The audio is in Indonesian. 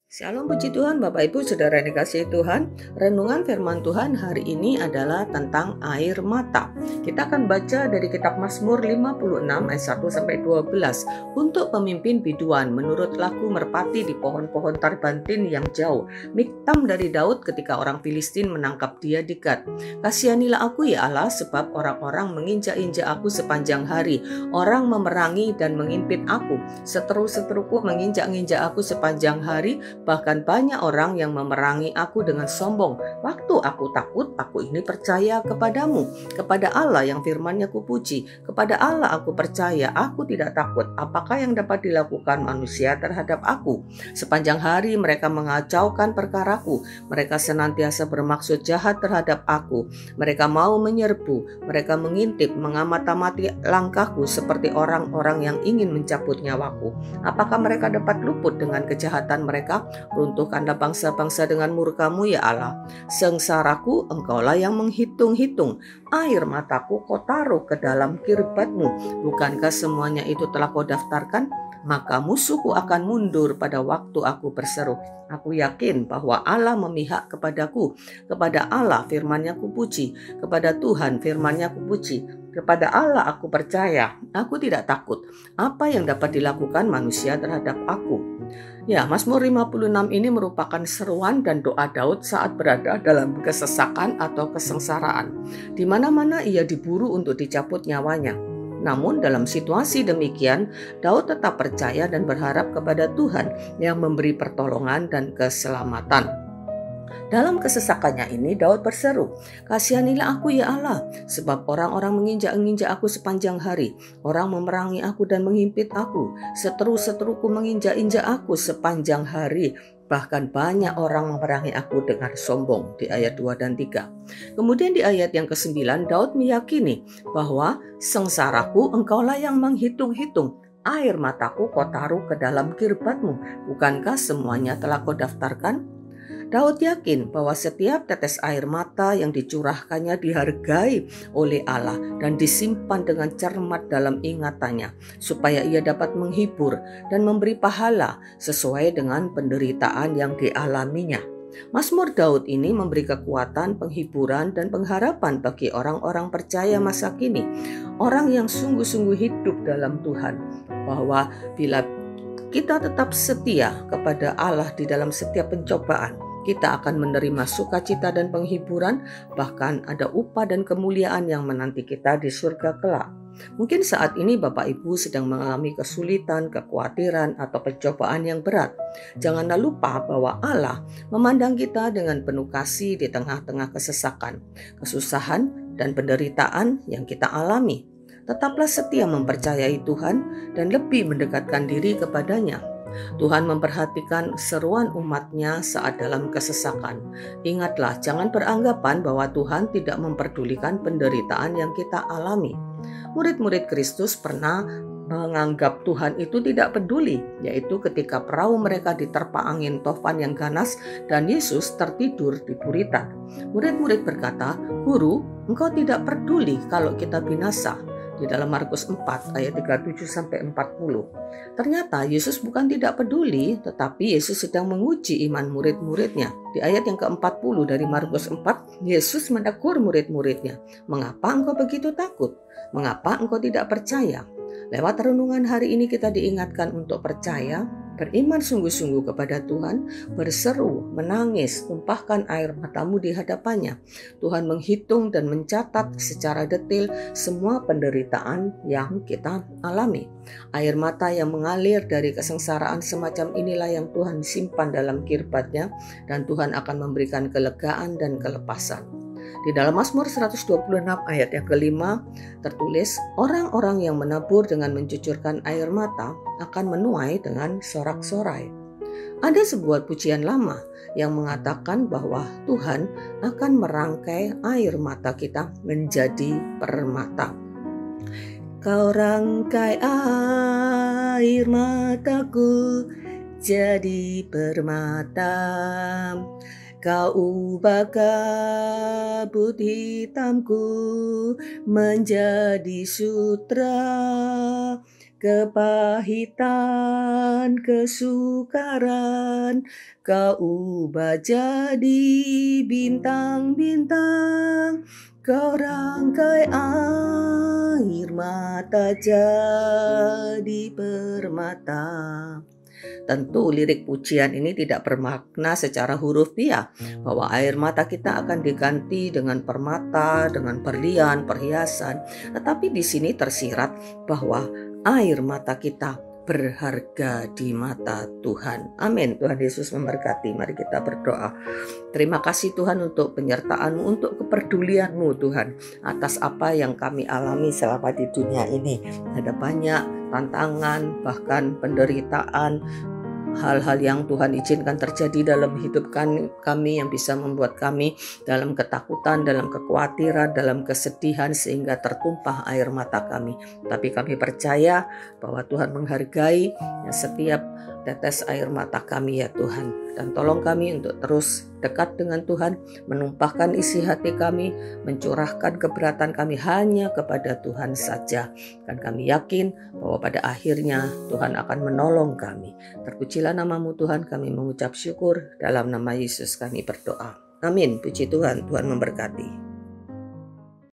Shalom puji Tuhan Bapak Ibu Saudara yang dikasihi Tuhan. Renungan firman Tuhan hari ini adalah tentang air mata. Kita akan baca dari kitab Mazmur 56 ayat 1 sampai 12. Untuk pemimpin biduan menurut lagu merpati di pohon-pohon tarbantin yang jauh. Miktam dari Daud ketika orang Filistin menangkap dia di Gat. Kasihanilah aku ya Allah, sebab orang-orang menginjak-injak aku sepanjang hari. Orang memerangi dan mengimpit aku. Seteru-seteruku menginjak-injak aku sepanjang hari. Bahkan banyak orang yang memerangi aku dengan sombong. Waktu aku takut, aku ini percaya kepadamu. Kepada Allah yang firman-Nya kupuji. Kepada Allah aku percaya, aku tidak takut. Apakah yang dapat dilakukan manusia terhadap aku? Sepanjang hari mereka mengacaukan perkaraku. Mereka senantiasa bermaksud jahat terhadap aku. Mereka mau menyerbu. Mereka mengintip, mengamati langkahku seperti orang-orang yang ingin mencabut nyawaku. Apakah mereka dapat luput dengan kejahatan mereka? Runtuhkanlah bangsa-bangsa dengan murka-Mu ya Allah. Sengsaraku Engkaulah yang menghitung-hitung. Air mataku Kau taruh ke dalam kirbat-Mu. Bukankah semuanya itu telah Kau daftarkan? Maka musuhku akan mundur pada waktu aku berseru. Aku yakin bahwa Allah memihak kepadaku. Kepada Allah firman-Nya kupuji. Kepada Tuhan firman-Nya kupuji. Kepada Allah aku percaya. Aku tidak takut. Apa yang dapat dilakukan manusia terhadap aku? Ya, Mazmur 56 ini merupakan seruan dan doa Daud saat berada dalam kesesakan atau kesengsaraan. Di mana-mana ia diburu untuk dicabut nyawanya. Namun dalam situasi demikian, Daud tetap percaya dan berharap kepada Tuhan yang memberi pertolongan dan keselamatan. Dalam kesesakannya ini Daud berseru, "Kasihanilah aku ya Allah, sebab orang-orang menginjak-injak aku sepanjang hari. Orang memerangi aku dan menghimpit aku. Seteru-seteruku menginjak-injak aku sepanjang hari. Bahkan banyak orang memerangi aku dengan sombong." Di ayat 2 dan 3. Kemudian di ayat yang ke-9 Daud meyakini bahwa sengsaraku Engkaulah yang menghitung-hitung. Air mataku Kau taruh ke dalam kirbat-Mu. Bukankah semuanya telah Kau daftarkan? Daud yakin bahwa setiap tetes air mata yang dicurahkannya dihargai oleh Allah dan disimpan dengan cermat dalam ingatannya, supaya ia dapat menghibur dan memberi pahala sesuai dengan penderitaan yang dialaminya. Mazmur Daud ini memberi kekuatan, penghiburan, dan pengharapan bagi orang-orang percaya masa kini, orang yang sungguh-sungguh hidup dalam Tuhan, bahwa bila kita tetap setia kepada Allah di dalam setiap pencobaan, kita akan menerima sukacita dan penghiburan, bahkan ada upah dan kemuliaan yang menanti kita di surga kelak. Mungkin saat ini Bapak Ibu sedang mengalami kesulitan, kekhawatiran, atau pencobaan yang berat. Janganlah lupa bahwa Allah memandang kita dengan penuh kasih di tengah-tengah kesesakan, kesusahan, dan penderitaan yang kita alami. Tetaplah setia mempercayai Tuhan dan lebih mendekatkan diri kepadanya. Tuhan memperhatikan seruan umat-Nya saat dalam kesesakan. Ingatlah, jangan beranggapan bahwa Tuhan tidak memperdulikan penderitaan yang kita alami. Murid-murid Kristus pernah menganggap Tuhan itu tidak peduli, yaitu ketika perahu mereka diterpa angin tofan yang ganas dan Yesus tertidur di buritan. Murid-murid berkata, "Guru, Engkau tidak peduli kalau kita binasa." Di dalam Markus 4 ayat 37-40. Ternyata Yesus bukan tidak peduli, tetapi Yesus sedang menguji iman murid-muridnya. Di ayat yang ke-40 dari Markus 4, Yesus menegur murid-muridnya, "Mengapa engkau begitu takut? Mengapa engkau tidak percaya?" Lewat renungan hari ini kita diingatkan untuk percaya, beriman sungguh-sungguh kepada Tuhan, berseru, menangis, tumpahkan air matamu di hadapannya. Tuhan menghitung dan mencatat secara detail semua penderitaan yang kita alami. Air mata yang mengalir dari kesengsaraan semacam inilah yang Tuhan simpan dalam kirbat-Nya, dan Tuhan akan memberikan kelegaan dan kelepasan. Di dalam Mazmur 126 ayat yang kelima tertulis, orang-orang yang menabur dengan mencucurkan air mata akan menuai dengan sorak-sorai. Ada sebuah pujian lama yang mengatakan bahwa Tuhan akan merangkai air mata kita menjadi permata. Kau rangkai air mataku jadi permata. Kau ubah kabut hitamku menjadi sutra. kepahitan, kesukaran, Kau ubah jadi bintang-bintang, Kau rangkai air mata jadi permata. Tentu lirik pujian ini tidak bermakna secara hurufiah bahwa air mata kita akan diganti dengan permata, dengan berlian, perhiasan. Tetapi di sini tersirat bahwa air mata kita berharga di mata Tuhan. Amin. Tuhan Yesus memberkati. Mari kita berdoa. Terima kasih Tuhan untuk penyertaan-Mu, untuk kepedulian-Mu Tuhan atas apa yang kami alami selama di dunia ini. Ada banyak tantangan, bahkan penderitaan, hal-hal yang Tuhan izinkan terjadi dalam hidup kami yang bisa membuat kami dalam ketakutan, dalam kekhawatiran, dalam kesedihan sehingga tertumpah air mata kami. Tapi kami percaya bahwa Tuhan menghargai setiap tetes air mata kami ya Tuhan. Dan tolong kami untuk terus dekat dengan Tuhan, menumpahkan isi hati kami, mencurahkan keberatan kami hanya kepada Tuhan saja. Dan kami yakin bahwa pada akhirnya Tuhan akan menolong kami. Terpujilah nama-Mu Tuhan, kami mengucap syukur dalam nama Yesus kami berdoa. Amin. Puji Tuhan, Tuhan memberkati.